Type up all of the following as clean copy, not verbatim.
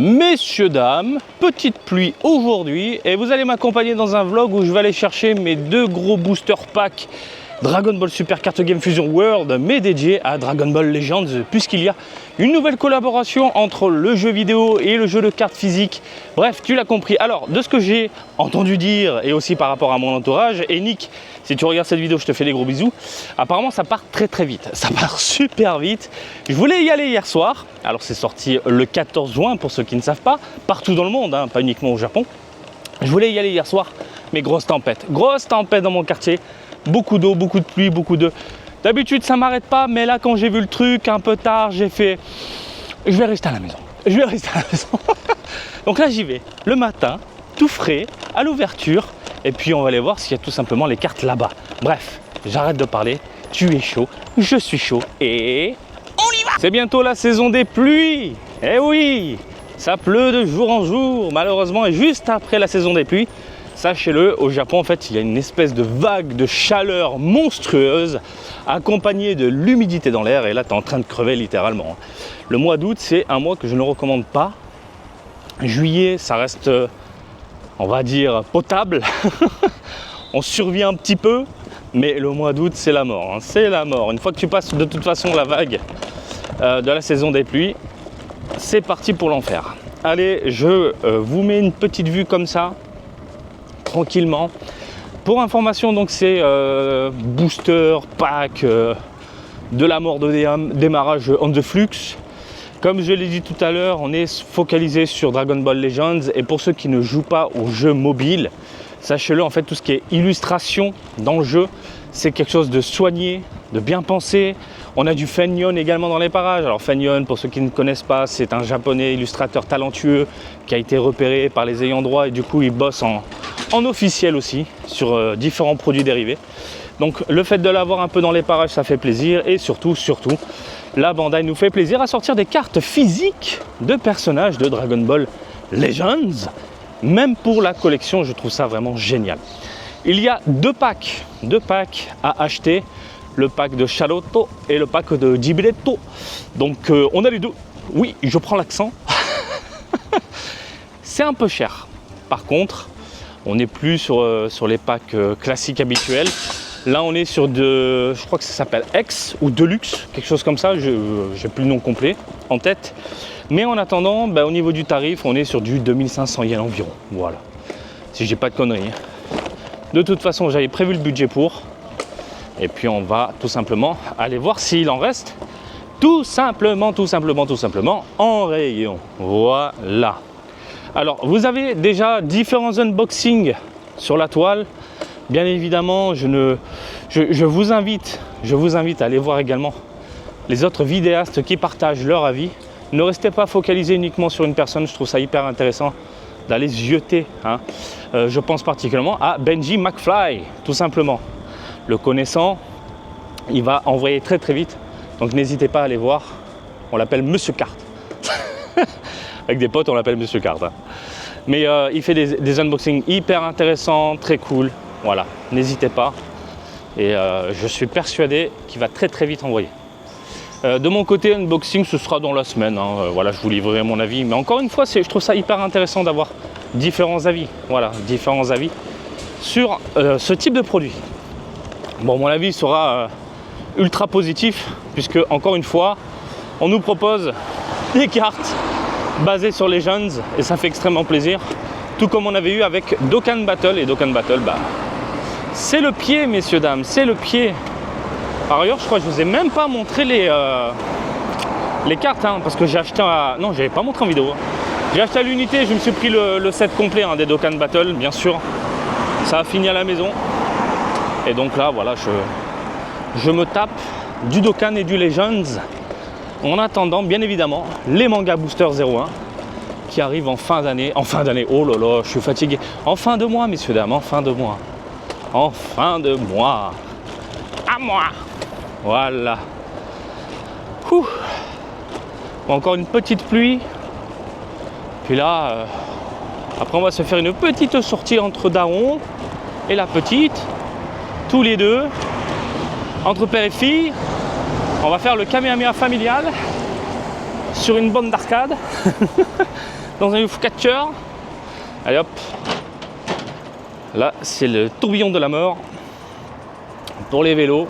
Messieurs, dames, petite pluie aujourd'hui et vous allez m'accompagner dans un vlog où je vais aller chercher mes deux gros booster packs Dragon Ball Super Card Game Fusion World, mais dédiés à Dragon Ball Legends, puisqu'il y a une nouvelle collaboration entre le jeu vidéo et le jeu de cartes physiques. Bref, tu l'as compris. Alors, de ce que j'ai entendu dire et aussi par rapport à mon entourage, et Nick, si tu regardes cette vidéo, je te fais des gros bisous. Apparemment, ça part très vite. Ça part super vite. Je voulais y aller hier soir. Alors, c'est sorti le 14 juin, pour ceux qui ne savent pas, partout dans le monde, hein, pas uniquement au Japon. Je voulais y aller hier soir, mais grosse tempête dans mon quartier. Beaucoup d'eau, beaucoup de pluie, beaucoup de... D'habitude, ça m'arrête pas, mais là, quand j'ai vu le truc un peu tard, j'ai fait... Je vais rester à la maison. Donc là, j'y vais le matin, tout frais, à l'ouverture. Et puis, on va aller voir s'il y a tout simplement les cartes là-bas. Bref, j'arrête de parler. Tu es chaud, je suis chaud et... On y va! C'est bientôt la saison des pluies. Eh oui! Ça pleut de jour en jour, malheureusement. Et juste après la saison des pluies, sachez-le, au Japon, en fait, il y a une espèce de vague de chaleur monstrueuse accompagnée de l'humidité dans l'air. Et là, tu es en train de crever littéralement. Le mois d'août, c'est un mois que je ne recommande pas. Juillet, ça reste, on va dire, potable. On survit un petit peu, mais le mois d'août, c'est la mort. C'est la mort. Une fois que tu passes de toute façon la vague de la saison des pluies, c'est parti pour l'enfer. Allez, je vous mets une petite vue comme ça, tranquillement. Pour information, donc c'est booster pack de la mort de démarrage on the flux. Comme je l'ai dit tout à l'heure, on est focalisé sur Dragon Ball Legends. Et pour ceux qui ne jouent pas aux jeux mobiles, sachez-le, en fait, tout ce qui est illustration dans le jeu, c'est quelque chose de soigné, de bien pensé. On a du Fenyon également dans les parages. Alors Fenyon, pour ceux qui ne connaissent pas, c'est un japonais illustrateur talentueux qui a été repéré par les ayants droit et du coup il bosse en officiel aussi sur différents produits dérivés. Donc le fait de l'avoir un peu dans les parages, ça fait plaisir. Et surtout, la Bandai nous fait plaisir à sortir des cartes physiques de personnages de Dragon Ball Legends. Même pour la collection, je trouve ça vraiment génial. Il y a deux packs à acheter. Le pack de Charotto et le pack de Gibiretto. Donc on a les deux. Oui, je prends l'accent. C'est un peu cher. Par contre, on n'est plus sur les packs classiques habituels. Là, on est sur je crois que ça s'appelle X ou Deluxe, quelque chose comme ça. Je n'ai plus le nom complet en tête. Mais en attendant, au niveau du tarif, on est sur du 2500 yens environ. Voilà. Si j'ai pas de conneries. De toute façon, j'avais prévu le budget pour. Et puis on va tout simplement aller voir s'il en reste tout simplement en rayon. Voilà. Alors vous avez déjà différents unboxings sur la toile. Bien évidemment, je vous invite à aller voir également les autres vidéastes qui partagent leur avis. Ne restez pas focalisé uniquement sur une personne, je trouve ça hyper intéressant d'aller se jeter. Je pense particulièrement à Benji McFly, tout simplement. Le connaissant, il va envoyer très vite. Donc n'hésitez pas à aller voir. On l'appelle Monsieur Carte. Avec des potes, on l'appelle Monsieur Carte. Mais il fait des unboxings hyper intéressants, très cool. Voilà, n'hésitez pas. Et je suis persuadé qu'il va très vite envoyer. De mon côté, unboxing, ce sera dans la semaine. Voilà, je vous livrerai mon avis. Mais encore une fois, je trouve ça hyper intéressant d'avoir différents avis. Voilà, différents avis sur ce type de produit. Bon, mon avis sera ultra positif, puisque encore une fois, on nous propose des cartes basées sur Legends, et ça fait extrêmement plaisir. Tout comme on avait eu avec Dokkan Battle, et Dokkan Battle, c'est le pied, messieurs, dames, c'est le pied. Par ailleurs, je crois que je vous ai même pas montré les cartes, parce que j'ai acheté non, j'avais pas montré en vidéo. J'ai acheté à l'unité, je me suis pris le set complet des Dokkan Battle, bien sûr. Ça a fini à la maison. Et donc là, voilà, je me tape du Dokkan et du Legends en attendant, bien évidemment, les Manga Booster 01 qui arrivent en fin d'année. En fin d'année, oh là là, je suis fatigué. En fin de mois, messieurs, dames, en fin de mois. En fin de mois. À moi. Voilà. Ouh. Encore une petite pluie. Puis là, après, on va se faire une petite sortie entre Daron et la petite. Tous les deux, entre père et fille, on va faire le Kamehameha familial sur une bande d'arcade. dans un UFO-catcher. Allez hop. Là, c'est le tourbillon de la mort pour les vélos.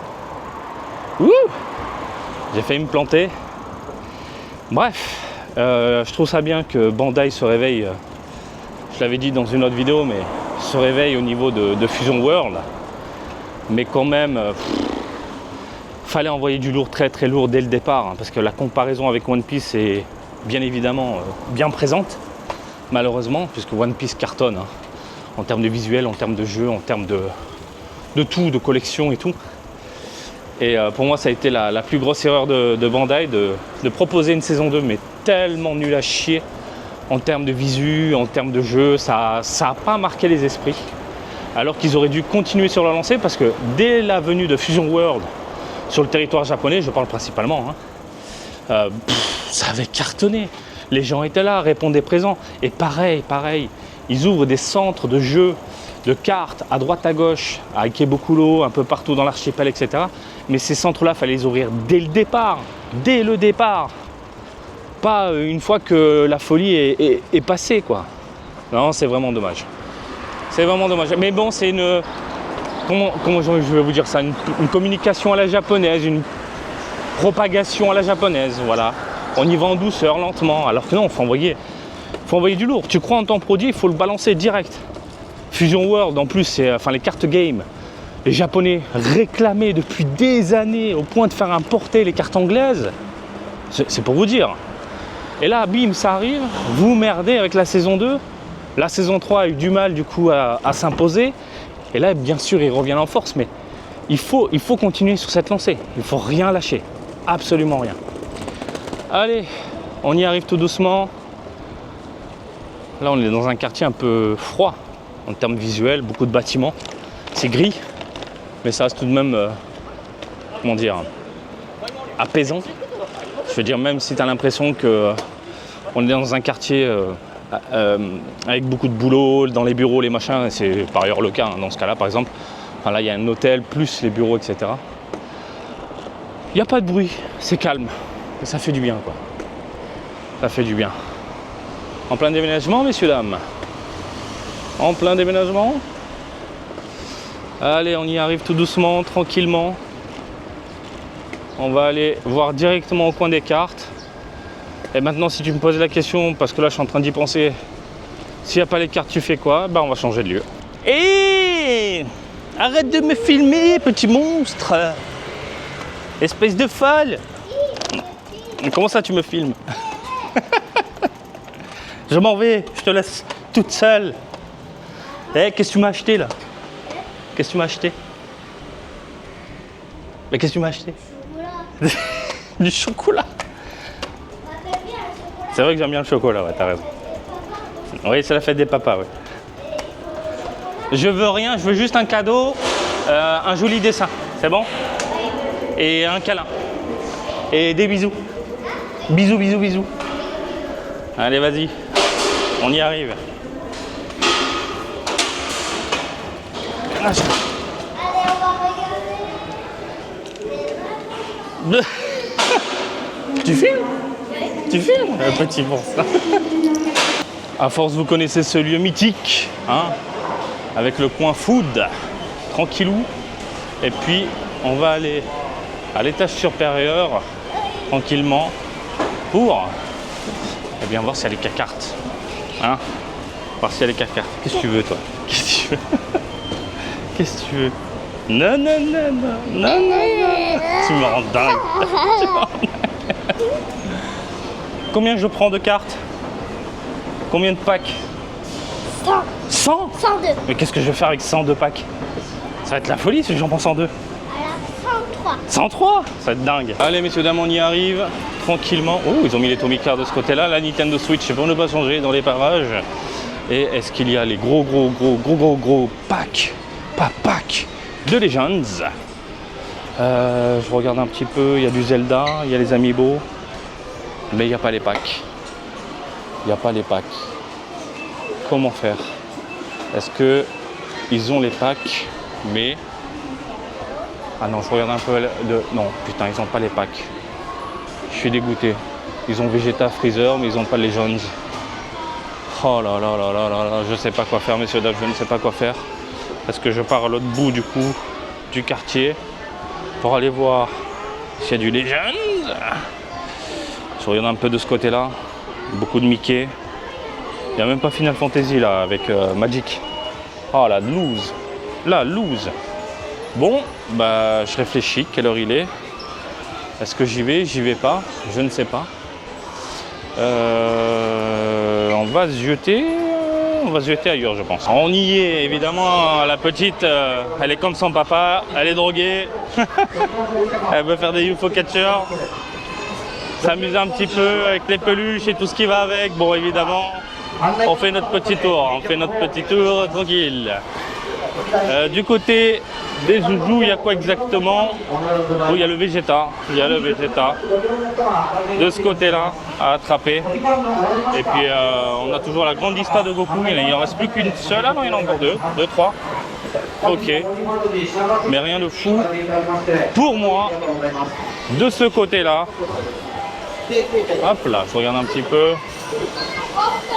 Ouh, j'ai failli me planter. Bref, je trouve ça bien que Bandai se réveille. Je l'avais dit dans une autre vidéo, mais se réveille au niveau de Fusion World. Mais quand même, fallait envoyer du lourd, très très lourd dès le départ, hein, parce que la comparaison avec One Piece est bien évidemment bien présente, malheureusement, puisque One Piece cartonne, hein, en termes de visuel, en termes de jeu, en termes de tout, de collection et tout. Et pour moi, ça a été la plus grosse erreur de Bandai de proposer une saison 2, mais tellement nul à chier en termes de visu, en termes de jeu, ça n'a pas marqué les esprits. Alors qu'ils auraient dû continuer sur la lancée, parce que dès la venue de Fusion World sur le territoire japonais, je parle principalement, hein, ça avait cartonné. Les gens étaient là, répondaient présents. Et pareil, ils ouvrent des centres de jeux, de cartes à droite à gauche, à Ikebukuro, un peu partout dans l'archipel, etc. Mais ces centres-là, il fallait les ouvrir dès le départ. Pas une fois que la folie est passée, quoi. Non, c'est vraiment dommage. C'est vraiment dommage. Mais bon, c'est une... Comment je vais vous dire ça, une communication à la japonaise, une propagation à la japonaise, voilà. On y va en douceur, lentement. Alors que non, il faut envoyer du lourd. Tu crois en ton produit, il faut le balancer direct. Fusion World, en plus, c'est les cartes game. Les Japonais réclamaient depuis des années au point de faire importer les cartes anglaises. C'est pour vous dire. Et là, bim, ça arrive. Vous merdez avec la saison 2. La saison 3 a eu du mal, du coup, à s'imposer. Et là, bien sûr, ils reviennent en force. Mais il faut continuer sur cette lancée. Il ne faut rien lâcher. Absolument rien. Allez, on y arrive tout doucement. Là, on est dans un quartier un peu froid en termes visuels, beaucoup de bâtiments. C'est gris, mais ça reste tout de même, comment dire, apaisant. Je veux dire, même si tu as l'impression qu'on est dans un quartier avec beaucoup de boulot, dans les bureaux, les machins, c'est par ailleurs le cas, hein, dans ce cas-là, par exemple. Enfin, là, il y a un hôtel, plus les bureaux, etc. Il n'y a pas de bruit, c'est calme. Et ça fait du bien, quoi. Ça fait du bien. En plein déménagement, messieurs, dames. En plein déménagement. Allez, on y arrive tout doucement, tranquillement. On va aller voir directement au coin des cartes. Et maintenant, si tu me poses la question, parce que là, je suis en train d'y penser, s'il n'y a pas les cartes, tu fais quoi? Bah, on va changer de lieu. Hé! Arrête de me filmer, petit monstre! Espèce de folle! Comment ça, tu me filmes? Je m'en vais, je te laisse toute seule. Eh, qu'est-ce que tu m'as acheté là? Qu'est-ce que tu m'as acheté? Mais qu'est-ce que tu m'as acheté? Du chocolat. C'est vrai que j'aime bien le chocolat, ouais, t'as raison. Oui, c'est la fête des papas, ouais. Je veux rien, je veux juste un cadeau, un joli dessin, c'est bon? Et un câlin. Et des bisous. Bisous, bisous, bisous. Allez, vas-y. On y arrive. Ah, Allez, on va regarder. Tu filmes? Tu filmes? Un petit pour ça. À force, vous connaissez ce lieu mythique, hein, avec le coin food, tranquillou. Et puis, on va aller à l'étage supérieur, tranquillement, pour bien voir s'il y a les cartes. Hein? Voir s'il y a les cartes. Qu'est-ce que tu veux, toi? Qu'est-ce que tu veux? Qu'est-ce que tu veux? Non, non, non, non, non, non, non. Tu me rends dingue. Tu me rends dingue. Combien je prends de cartes? Combien de packs? 100. 100? 102. Mais qu'est-ce que je vais faire avec 102 packs? Ça va être la folie si j'en prends 102. Alors, 103. 103? Ça va être dingue. Allez, messieurs, dames, on y arrive tranquillement. Oh, ils ont mis les Tomica de ce côté-là. La Nintendo Switch pour ne pas changer dans les parages. Et est-ce qu'il y a les gros packs? Pas packs de Legends. Je regarde un petit peu. Il y a du Zelda, il y a les Amiibo. Mais il n'y a pas les packs. Il n'y a pas les packs. Comment faire? Est-ce que ils ont les packs, mais... Ah non, je regarde un peu de... Non, putain, ils n'ont pas les packs. Je suis dégoûté. Ils ont Vegeta, Freezer, mais ils n'ont pas les Legends. Oh là là là là là là, je sais pas quoi faire, messieurs, dames, je ne sais pas quoi faire. Parce que je pars à l'autre bout du coup du quartier pour aller voir s'il y a du Legends. Je regarde un peu de ce côté-là. Beaucoup de Mickey. Il n'y a même pas Final Fantasy là avec Magic. Oh la loose. La loose. Bon, bah je réfléchis, quelle heure il est. Est-ce que j'y vais? J'y vais pas. Je ne sais pas. On va se jeter. On va se jeter ailleurs, je pense. On y est, évidemment. La petite, elle est comme son papa. Elle est droguée. Elle veut faire des UFO catchers. S'amuser un petit peu avec les peluches et tout ce qui va avec. Bon, évidemment, on fait notre petit tour. On fait notre petit tour tranquille. Du côté des zouzous, il y a quoi exactement? Oh, il y a le Vegeta. Il y a le Vegeta. De ce côté-là, à attraper. Et puis, on a toujours la grande lista de Goku. Il n'en reste plus qu'une seule. Ah non, il y en a encore deux, trois. Ok. Mais rien de fou. Pour moi, de ce côté-là. Hop là, je regarde un petit peu.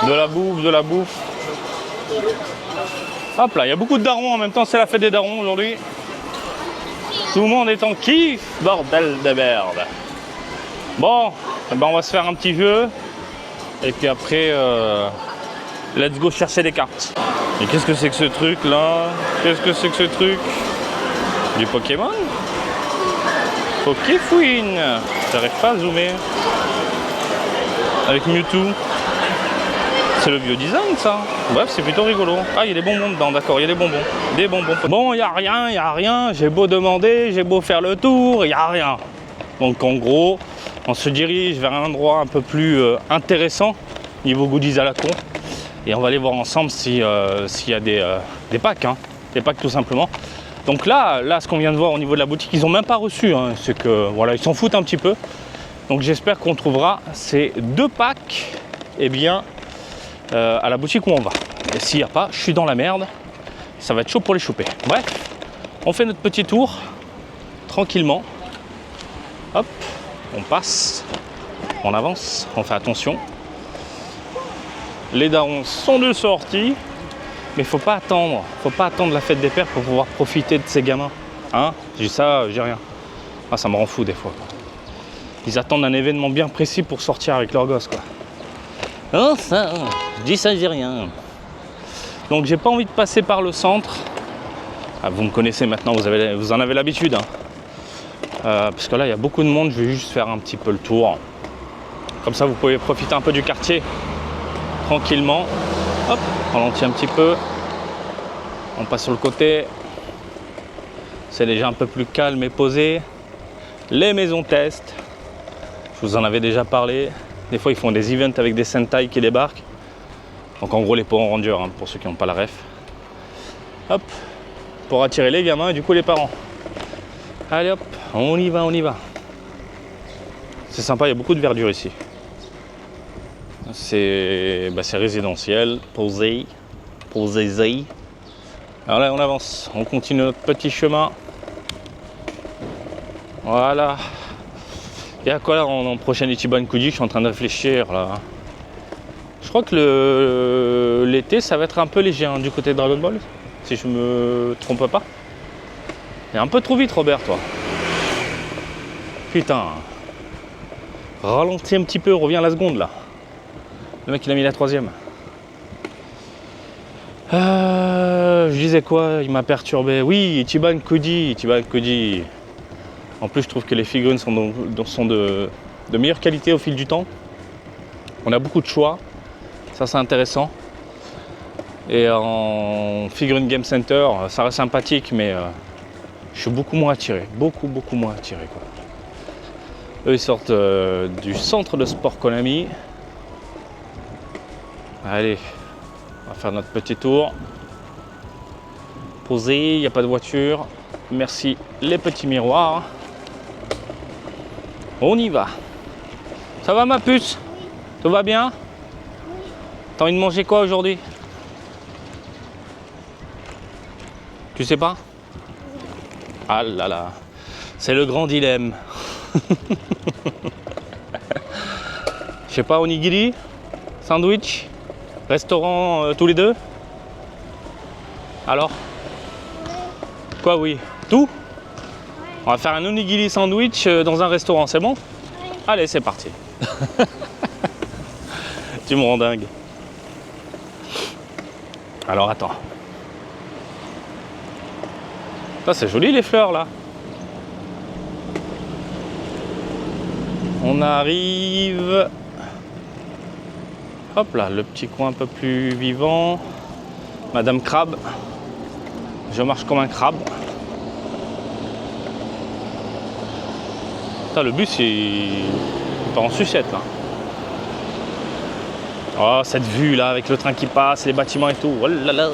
De la bouffe, de la bouffe. Hop là, il y a beaucoup de darons en même temps, c'est la fête des darons aujourd'hui. Tout le monde est en kiff, bordel de merde. Bon, eh ben on va se faire un petit jeu. Et puis après, let's go chercher des cartes. Et qu'est-ce que c'est que ce truc là? Qu'est-ce que c'est que ce truc? Du Pokémon? Pokéfouine. J'arrive pas à zoomer. Avec Mewtwo. C'est le vieux design ça. Bref, c'est plutôt rigolo. Ah, il y a des bonbons dedans, d'accord, il y a des bonbons. Des bonbons. Bon, il n'y a rien. J'ai beau demander, j'ai beau faire le tour, il n'y a rien. Donc en gros, on se dirige vers un endroit un peu plus intéressant, niveau goodies à la con. Et on va aller voir ensemble s'il y a des packs, hein. Des packs tout simplement. Donc là, ce qu'on vient de voir au niveau de la boutique, ils n'ont même pas reçu. Hein. C'est que voilà, ils s'en foutent un petit peu. Donc j'espère qu'on trouvera ces deux packs, eh bien, à la boutique où on va. Et s'il n'y a pas, je suis dans la merde. Ça va être chaud pour les choper. Bref, on fait notre petit tour tranquillement. Hop, on passe, on avance, on fait attention. Les darons sont de sortie, mais faut pas attendre la fête des pères pour pouvoir profiter de ces gamins. Hein? Je dis ça, j'ai rien. Ah, ça me rend fou des fois. Ils attendent un événement bien précis pour sortir avec leurs gosses, quoi. Oh ça, je dis ça, j'ai rien. Donc j'ai pas envie de passer par le centre. Ah, vous me connaissez maintenant, vous en avez l'habitude. Hein. Parce que là, il y a beaucoup de monde, je vais juste faire un petit peu le tour. Comme ça, vous pouvez profiter un peu du quartier. Tranquillement. Hop, on ralentit un petit peu. On passe sur le côté. C'est déjà un peu plus calme et posé. Les maisons test. Je vous en avais déjà parlé. Des fois, ils font des events avec des Sentai qui débarquent. Donc, en gros, les Power Rangers, hein, pour ceux qui n'ont pas la ref. Hop, pour attirer les gamins et du coup les parents. Allez hop, on y va. C'est sympa, il y a beaucoup de verdure ici. C'est résidentiel, posé. Alors là, on avance, on continue notre petit chemin. Voilà. Et à quoi là en prochain Ichiban Kuji, je suis en train de réfléchir là. Je crois que l'été ça va être un peu léger hein, du côté de Dragon Ball, si je me trompe pas. Et un peu trop vite Robert toi. Putain. Ralentis un petit peu, reviens à la seconde là. Le mec il a mis la troisième. Je disais quoi? Il m'a perturbé. Oui, Ichiban Kuji. En plus, je trouve que les figurines sont de meilleure qualité au fil du temps. On a beaucoup de choix. Ça, c'est intéressant. Et en figurine Game Center, ça reste sympathique, mais je suis beaucoup moins attiré. Beaucoup moins attiré, quoi. Eux, ils sortent du centre de sport Konami. Allez, on va faire notre petit tour. Posé, il n'y a pas de voiture. Merci les petits miroirs. On y va. Ça va ma puce? Tout va bien? T'as envie de manger quoi aujourd'hui? Tu sais pas? Ah là là, c'est le grand dilemme. Je sais pas, onigiri? Sandwich? Restaurant tous les deux? Alors? Quoi, oui? Tout? On va faire un onigiri sandwich dans un restaurant, c'est bon? Oui. Allez, c'est parti. Tu me rends dingue. Alors, attends. Ça, c'est joli les fleurs, là. On arrive... Hop là, le petit coin un peu plus vivant. Madame Crabe. Je marche comme un crabe. Putain, le bus, il part en sucette, là. Oh, cette vue, là, avec le train qui passe, les bâtiments et tout. Oh là là.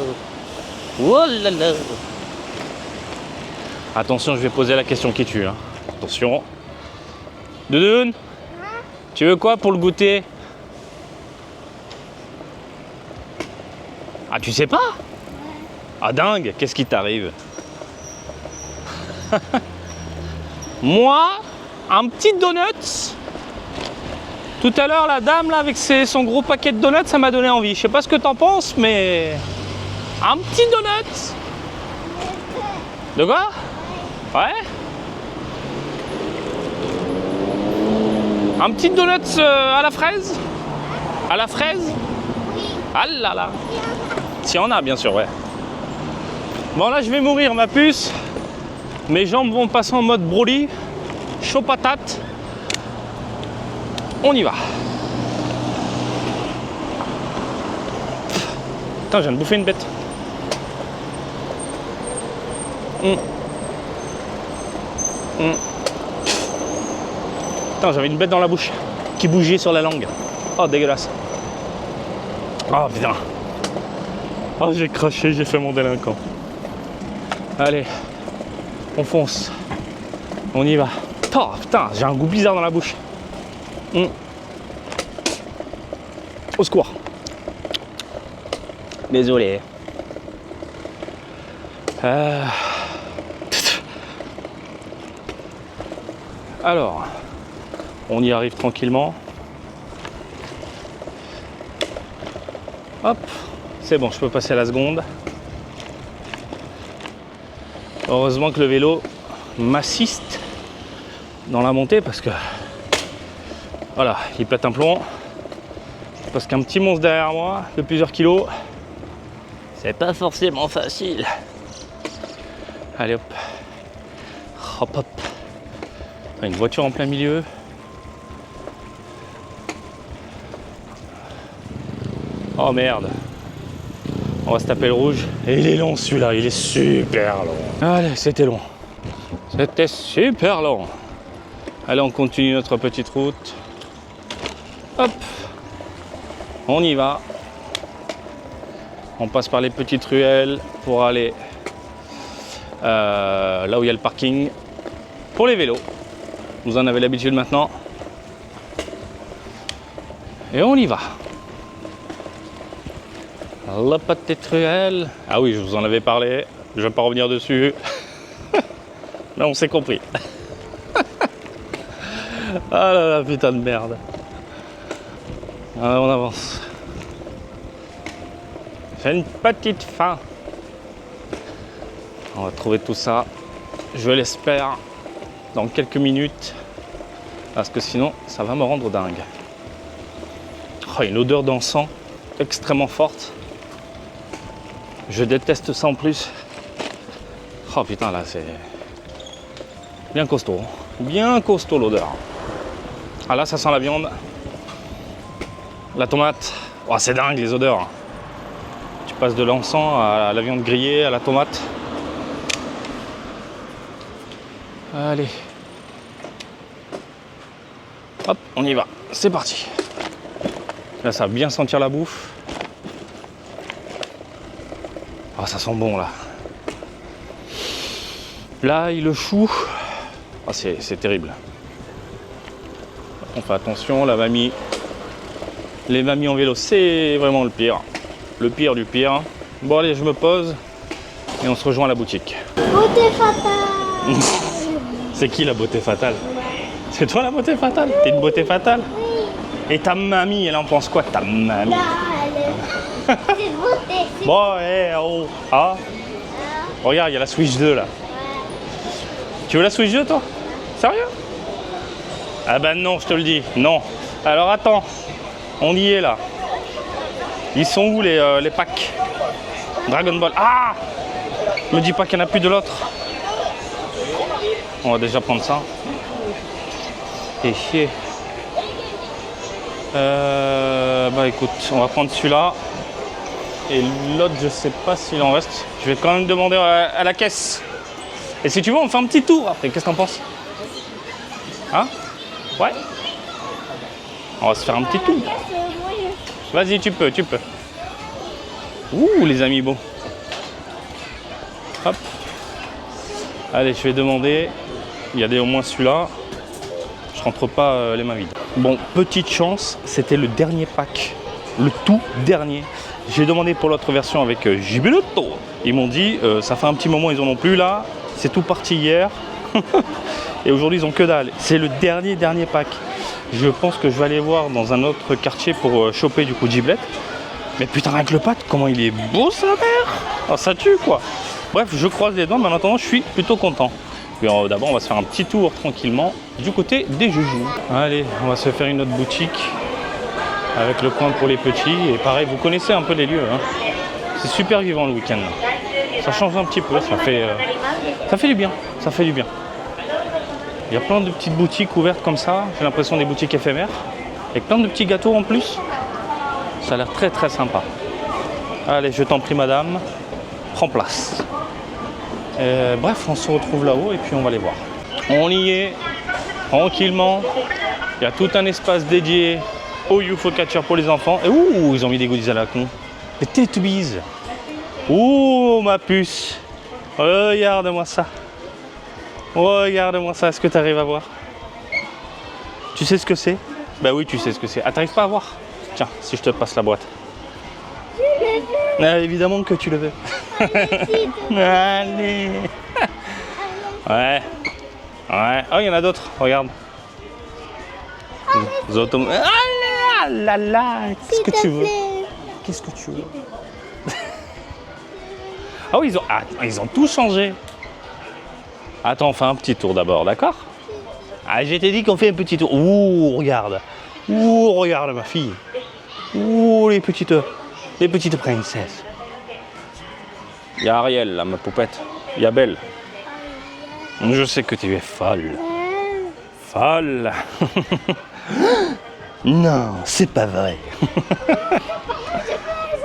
Oh là là. Attention, je vais poser la question qui tue, là. Attention. Doudoune, tu veux quoi pour le goûter? Ah, tu sais pas? Ah, dingue, qu'est-ce qui t'arrive? Moi, un petit donuts. Tout à l'heure, la dame, là, avec son gros paquet de donuts, ça m'a donné envie. Je sais pas ce que t'en penses, mais... Un petit donut. De quoi? Ouais? Un petit donut à la fraise? À la fraise? Ah là là! Si on a, bien sûr, ouais. Bon, là, je vais mourir, ma puce. Mes jambes vont passer en mode Broly. Chaud patate. On y va. Putain, je viens de bouffer une bête. Putain, j'avais une bête dans la bouche qui bougeait sur la langue. Oh, dégueulasse. Oh, putain. Oh, j'ai craché, j'ai fait mon délinquant. Allez, on fonce. On y va. Oh, putain, j'ai un goût bizarre dans la bouche. Au secours. Désolé. Alors, on y arrive tranquillement. Hop, c'est bon, je peux passer à la seconde. Heureusement que le vélo m'assiste dans la montée parce que voilà, il pète un plomb. Parce qu'un petit monstre derrière moi de plusieurs kilos, c'est pas forcément facile. Allez hop, hop hop. Une voiture en plein milieu. Oh merde. On va se taper le rouge. Et il est long celui-là, il est super long. Allez, c'était long. C'était super long. Allez, on continue notre petite route. Hop. On y va. On passe par les petites ruelles pour aller là où il y a le parking pour les vélos. Vous en avez l'habitude maintenant. Et on y va. La petite ruelle. Ah oui, je vous en avais parlé. Je ne vais pas revenir dessus. Mais on s'est compris. Ah là là, putain de merde. Alors on avance. J'ai une petite faim. On va trouver tout ça, je l'espère, dans quelques minutes. Parce que sinon, ça va me rendre dingue. Oh, une odeur d'encens extrêmement forte. Je déteste ça en plus. Oh putain, là c'est bien costaud. Bien costaud l'odeur. Ah là, ça sent la viande. La tomate. Oh, c'est dingue les odeurs. Tu passes de l'encens à la viande grillée, à la tomate. Allez. Hop, on y va. C'est parti. Là, ça va bien sentir la bouffe. Ah, ça sent bon là. L'ail, le chou. Ah, c'est terrible. On fait attention, la mamie. Les mamies en vélo, c'est vraiment le pire. Le pire du pire. Bon, allez, je me pose et on se rejoint à la boutique. Beauté fatale. C'est qui la beauté fatale? C'est toi la beauté fatale? T'es une beauté fatale? Oui. Et ta mamie, elle en pense quoi, ta mamie? Là, elle est... C'est beauté. Bon, oh. Ah, regarde, il y a la Switch 2 là. Tu veux la Switch 2 toi? Sérieux? Ah bah non, je te le dis, non. Alors attends, on y est là. Ils sont où les packs Dragon Ball? Ah! Me dis pas qu'il n'y en a plus de l'autre. On va déjà prendre ça. Et chier. Bah écoute, on va prendre celui-là. Et l'autre, je sais pas s'il en reste. Je vais quand même demander à la caisse. Et si tu veux, on fait un petit tour après. Qu'est-ce que t'en penses? Hein? Ouais? On va se faire un petit tour. Vas-y, tu peux. Ouh, les amis, bon. Hop. Allez, je vais demander. Il y a au moins celui-là. Je rentre pas les mains vides. Bon, petite chance, c'était le dernier pack. Le tout dernier. J'ai demandé pour l'autre version avec Gibilotto. Ils m'ont dit, ça fait un petit moment, ils en ont plus là. C'est tout parti hier. Et aujourd'hui, ils ont que dalle. C'est le dernier pack. Je pense que je vais aller voir dans un autre quartier pour choper du coup Giblet. Mais putain, avec le pâte, comment il est beau sa mère. Oh, ça tue quoi. Bref, je croise les doigts, mais en attendant, je suis plutôt content. Puis d'abord, on va se faire un petit tour tranquillement du côté des joujoux. Allez, on va se faire une autre boutique avec le coin pour les petits. Et pareil, vous connaissez un peu les lieux. Hein. C'est super vivant le week-end. Ça change un petit peu, ça fait du bien. Ça fait du bien. Il y a plein de petites boutiques ouvertes comme ça. J'ai l'impression des boutiques éphémères. Avec plein de petits gâteaux en plus. Ça a l'air très très sympa. Allez, je t'en prie madame, prends place. Bref, on se retrouve là-haut et puis on va les voir. On y est, tranquillement. Il y a tout un espace dédié au UFO Catcher pour les enfants. Et ouh, ils ont mis des goodies à la con. Les Teletubbies. Ouh, ma puce. Regarde-moi ça. Regarde-moi ça, est-ce que tu arrives à voir? Tu sais ce que c'est? Bah oui, tu sais ce que c'est. Ah, t'arrives pas à voir? Tiens, si je te passe la boîte. Ah, évidemment que tu le veux. Allez. Ouais. Oh, il y en a d'autres, regarde. Allez, là là. Qu'est-ce que tu veux? Qu'est-ce que tu veux? Ah oui, ils ont tout changé. Attends, on fait un petit tour d'abord, d'accord? Ah, je t'ai dit qu'on fait un petit tour. Ouh, regarde. Ouh, regarde ma fille. Ouh, les petites princesses. Il y a Ariel, là, ma poupette. Il y a Belle. Je sais que tu es folle. Folle. Non, c'est pas vrai.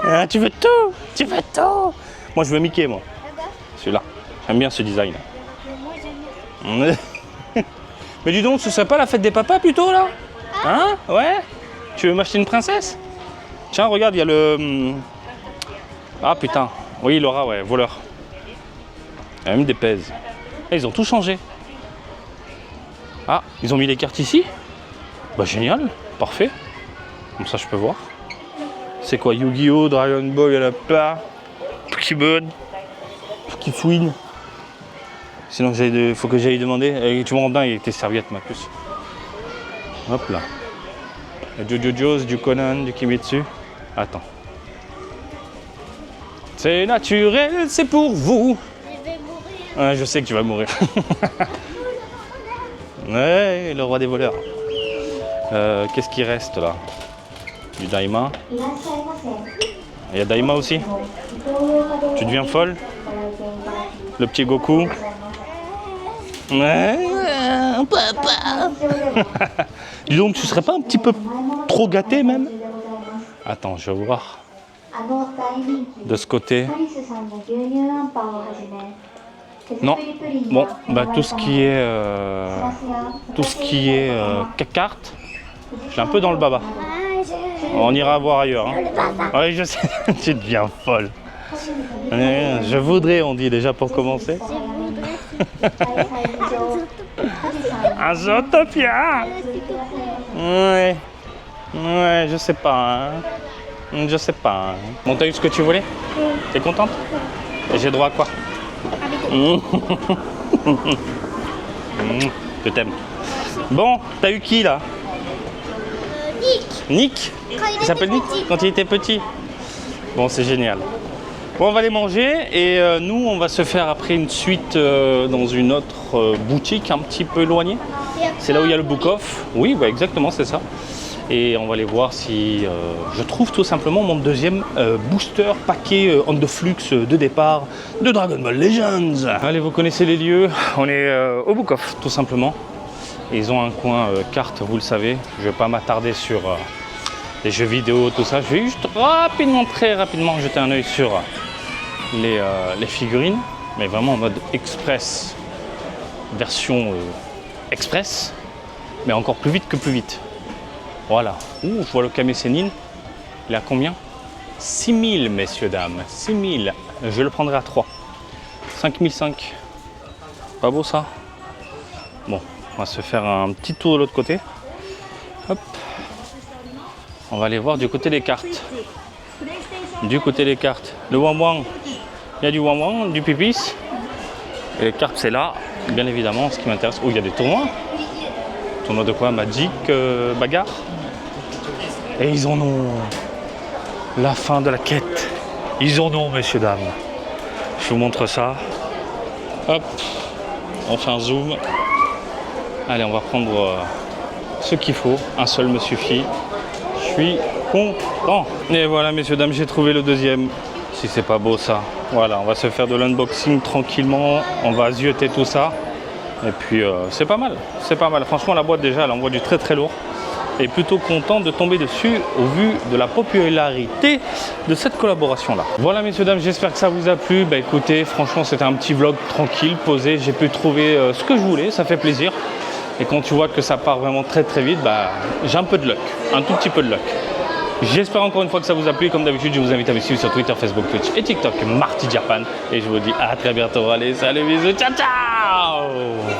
Ah, tu veux tout. Tu veux tout. Moi, je veux Mickey, moi. Celui-là. J'aime bien ce design. Mais dis donc, ce serait pas la fête des papas plutôt là? Hein? Ouais? Tu veux m'acheter une princesse? Tiens, regarde, il y a le... Ah putain, oui, Laura, ouais, voleur. Il y a même des pèses. Et ils ont tout changé. Ah, ils ont mis les cartes ici? Bah génial, parfait. Comme ça, je peux voir. C'est quoi, Yu-Gi-Oh, Dragon Ball, il y en a pas. Pokémon, Pokéfouine. Sinon, il faut que j'aille demander. Et tu me rends dingue avec tes serviettes, ma puce. Hop là. Du JoJo's, du Conan, du Kimetsu. Attends. C'est naturel, c'est pour vous. Je vais mourir. Ouais, je sais que tu vas mourir. Ouais, le roi des voleurs. Qu'est-ce qui reste là? Du Daima. Il y a Daima aussi. Tu deviens folle? Le petit Goku. Ouais, papa. Dis donc, tu serais pas un petit peu trop gâté même? Attends, je vais voir. De ce côté. Non. Bon, bah tout ce qui est carte, je suis un peu dans le baba. On ira voir ailleurs. Hein. Oui, je sais. Tu deviens folle. Je voudrais, on dit déjà pour commencer. Un Zootopia. Ouais. Ouais, je sais pas. Hein. Je sais pas. Hein. Bon, t'as eu ce que tu voulais? T'es contente? Et j'ai droit à quoi? Je t'aime. Bon, t'as eu qui là? Nick. Nick? Quand il Il s'appelle était Nick petit. quand il était petit. Bon, c'est génial. Bon, on va les manger et nous, on va se faire après une suite dans une autre boutique un petit peu éloignée. C'est là où il y a le book-off. Oui, bah, exactement, c'est ça. Et on va aller voir si je trouve tout simplement mon deuxième booster paquet on the flux de départ de Dragon Ball Legends. Allez, vous connaissez les lieux. On est au book-off, tout simplement. Et ils ont un coin carte, vous le savez. Je ne vais pas m'attarder sur les jeux vidéo, tout ça. Je vais juste rapidement, très rapidement jeter un œil sur les figurines, mais vraiment en mode express, version express, mais encore plus vite que plus vite. Voilà. Ouh, je vois le Kame Sennin. Il a combien? 6000, messieurs, dames. 6000. Je le prendrai à 3. 5005. Pas beau ça? Bon, on va se faire un petit tour de l'autre côté. Hop. On va aller voir du côté des cartes. Du côté des cartes. Le Wang Wang. Il y a du Wang Wang, du Pipis. Et les cartes, c'est là, bien évidemment, ce qui m'intéresse. Oh, il y a des tournois. Tournoi de quoi? Magic, bagarre. Et ils en ont la fin de la quête. Ils en ont, messieurs, dames. Je vous montre ça. Hop. On fait un zoom. Allez, on va prendre ce qu'il faut. Un seul me suffit. Je suis content. Et voilà, messieurs, dames, j'ai trouvé le deuxième. Si c'est pas beau ça. Voilà, on va se faire de l'unboxing tranquillement. On va zioter tout ça. Et puis c'est pas mal. C'est pas mal. Franchement, la boîte déjà, elle envoie du très très lourd. Et plutôt content de tomber dessus au vu de la popularité de cette collaboration là. Voilà, messieurs, dames, j'espère que ça vous a plu. Bah écoutez, franchement, c'était un petit vlog tranquille, posé. J'ai pu trouver ce que je voulais, ça fait plaisir. Et quand tu vois que ça part vraiment très très vite, bah j'ai un peu de luck, un tout petit peu de luck. J'espère encore une fois que ça vous a plu. Comme d'habitude, je vous invite à me suivre sur Twitter, Facebook, Twitch et TikTok, Marty Japan. Et je vous dis à très bientôt. Allez, salut, bisous, ciao ciao.